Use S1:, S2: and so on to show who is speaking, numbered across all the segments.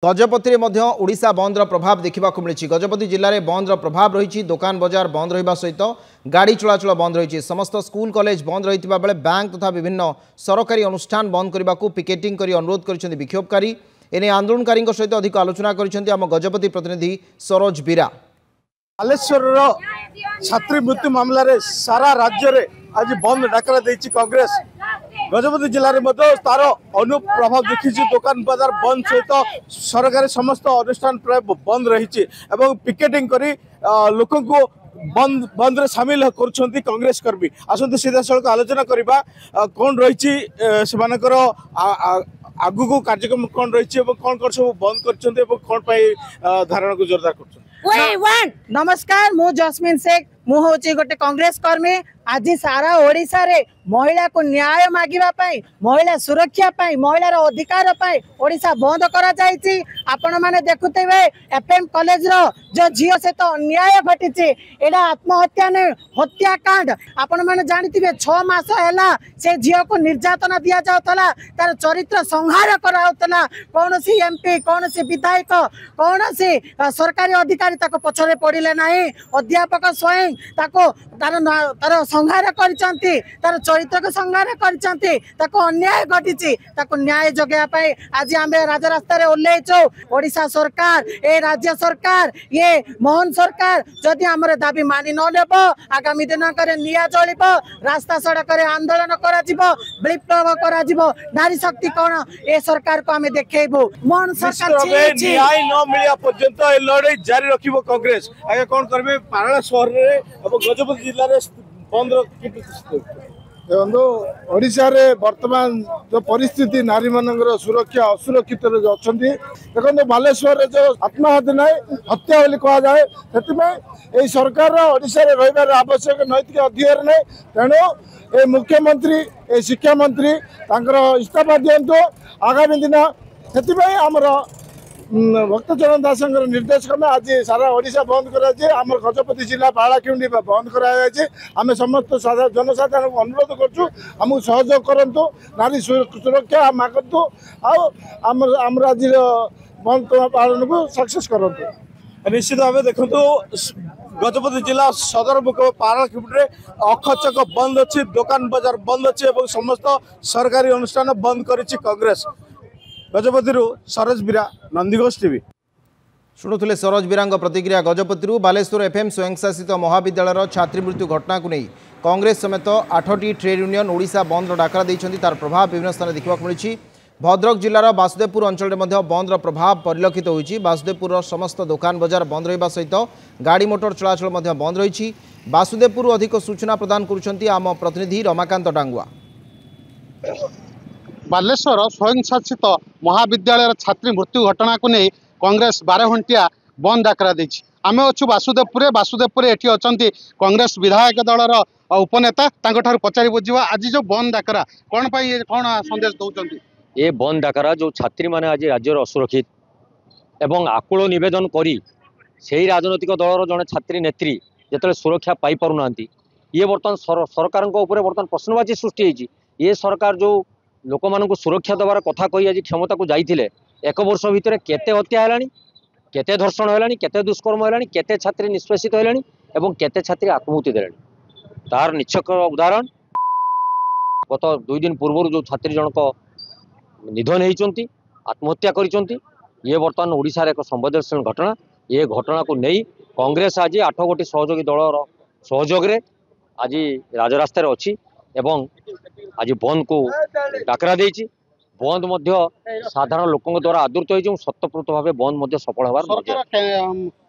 S1: गजपति में ओडिशा बंद प्रभाव देखा मिली। गजपति जिले में बंद प्रभाव रही। दुकान बजार बंद रहा सहित गाड़ी चलाचल बंद रही। समस्त स्कूल कॉलेज बंद रही बेले बैंक तथा विभिन्न सरकारी अनुष्ठान बंद करने को पिकेटिंग कर अनुरोध कर विक्षोभकारी। एने आंदोलनकारी सहित अधिक आलोचना कर गजपति प्रतिनिधि सरोज बीरा।
S2: बालेश्वर छात्री मृत्यु मामलें सारा राज्य में आज बंद डाकरा देती कांग्रेस। गजपति जिले में तार अनुप्रभाव देखी। दुकान बाजार बंद सहित सरकारी समस्त अनुष्ठान प्राय बंद रही। पिकेटिंग करी लोक को बंद बंद रे सामिल कर कांग्रेस कर्मी। आसतु सीधा सड़क आलोचना करवा कौन रही आगु को कार्यक्रम कौन रही कौन कौन सब बंद कर कौन धारणा को जोरदार कर।
S3: नमस्कार, मु जस्मिन शेख मु हूँ गोटे कांग्रेस कर्मी। आज सारा ओडिशा रे महिला को न्याय मागिबा पाई, महिला सुरक्षा पाई, महिलार अधिकार पाई ओडिशा बंद करा जायछि। आपण माने देखुतेबे एफएम कॉलेज रो जो झियो से तो अन्याय घटिछि। एडा आत्महत्या ने हत्याकांड। आपण माने जानिथिबे 6 मास हैला से झियो को निर्यातना दिया जाउतला, तार चरित्र संहार कराउतला। कोनोसी एमपी, कोनोसी विधायक, कोनोसी सरकारी अधिकारी ताको पछरे पड़िले नाही। अध्यापक स्वयं ताको तार संहार करचंती, तार चरित्र को संहार करचंती। ताको अन्याय घटिछि, ताको न्याय जगया पाई आज आमे राजरास्ता रे ओल्लेइछो। ओडिशा सरकार, ए राज्य सरकार, ये मोहन सरकार जदि हमर दाबी मानि न लेबो आगामी दिन करे निया जळिबो, रास्ता सड़क रे आंदोलन करा जिवो, विप्लव करा जिवो। नारी शक्ति कोन ए सरकार को आमे देखेबो। मोहन सरकार
S2: न्याय न मिलिया पर्यंत ए लड़ाई जारी रखिबो कांग्रेस। आगे कोन करबे पाराला शहर रे और गजपति जिल्ला रे बंद
S4: देखो ओडिशा रे वर्तमान जो परिस्थिति नारी मानकर सुरक्षा असुरक्षित अच्छा देखो बालेश्वर जो आत्महत्या ना हत्या बोली कह जाए से सरकार ओडिशा रे रहिबार आवश्यक नैतिक अधिकार नहीं। तेणु ए मुख्यमंत्री ए शिक्षा मंत्री इस्तीफा दिंतु आगामी दिन से आमर भक्तचरण दास निर्देश क्रमे आज सारा ओडिशा बंद कर गजपति जिला बालाखिंडी बंद कर समस्त जनसाधारण को अनुरोध करूँ सहयोग करूँ, नारी सुरक्षा मागतु आम राज्य बंद पालन को सक्सेस करूँ।
S2: निश्चित भाव देखु गजपति जिला सदर मुख्य पाराखिंडी अखचक बंद अच्छी, दुकान बाजार बंद अच्छी, समस्त सरकारी अनुष्ठान बंद करिछि कांग्रेस। गजपति सरोज बीरा, नंदीघोष टीवी।
S1: शुणुले सरोज बीरा प्रतिक्रिया। गजपति बालेश्वर एफएम स्वयंशासित महाविद्यालय छात्री मृत्यु घटना को नहीं कांग्रेस समेत 8टी ट्रेड यूनियन ओडिशा बंद डाकरा देइछन्ति। तार प्रभाव विभिन्न स्थान देखा मिली। भद्रक जिलार बासुदेवपुर अंचल में बंद प्रभाव परिलक्षित होइछि। बासुदेवपुर समस्त दुकान बजार बंद रहिबा सहित गाड़ी मोटर चलाचल बंद रही। बासुदेवपुर अधिक सूचना प्रदान करुछन्ति आम प्रतिनिधि रमाकांत डांगुआ।
S5: बालेश्वर स्वयंशासित महाविद्यालय छात्री मृत्यु घटना को नहीं कांग्रेस 12 घंटिया बंद डाकरा देछि। आमे अच्छु बासुदेवपुर एठी अछंती कांग्रेस विधायक दलर उपनेता पचारि बुझा आज जो बंद डाकरा कौन कौन संदेश दौरान।
S6: ये बंद डाकरा जो छात्री माने आज राज्य असुरक्षित एवं आकुल नवेदन करी से राजनैतिक दलर जड़े छात्री नेत्री जिते सुरक्षा पाई पारु नांती। ये बर्तमान सरकार बर्तमान प्रश्नवाची सृष्टि होती। ये सरकार जो लोक मानक सुरक्षा देवार कथा कही आज क्षमता को जाइए 1 वर्ष भितर केते हत्या है, केते धर्षण है, केते दुष्कर्म है, केते छात्री निष्पेषित है और केते छात्री आत्महत्या दे तार निच्छक उदाहरण गत 2 दिन पूर्व जो छात्री जनक निधन होती आत्महत्या कर ये बर्तमान ओडिशा एक संवेदनशील घटना। ये घटना को नहीं कांग्रेस आज 8 गोटी सहयोगी दलर सहयोग आज राजरास्तार अच्छी एवं आज बंद को डाकरा देछि। बंद मध्य साधारण लोकों द्वारा आदृत हो सत्यपूत भाव बंद सफल होबार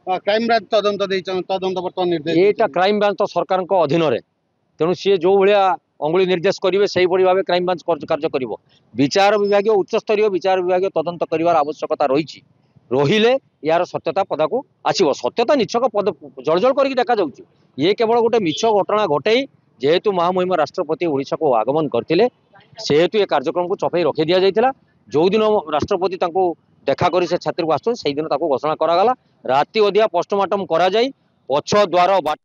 S5: क्राइम ब्रांच तदंत बर्तमान निर्देश
S6: एटा क्राइम ब्रांच तो सरकार अधीन रे। तेणु सी जो भाया अंगुली निर्देश करेंगे से भाव क्राइम ब्रांच कार्य कर विचार विभाग उच्च स्तरीय विचार विभाग तदंत करार आवश्यकता रही रहिले यार सत्यता पदा को आसो। सत्यता निच्छक पद जलजल कर देखा जाऊँगी। ये केवल गोटे मिछ घटना घटे जेहेतु महामहिम राष्ट्रपति ओडिशा को आगमन करते सेहेतु ये कार्यक्रम को चपई रखी दि जाता। जो दिन राष्ट्रपति देखा कर छात्री को आस दिन घोषणा करागला। राति अधिया पोस्टमार्टम करा जाई पछ द्वार बाट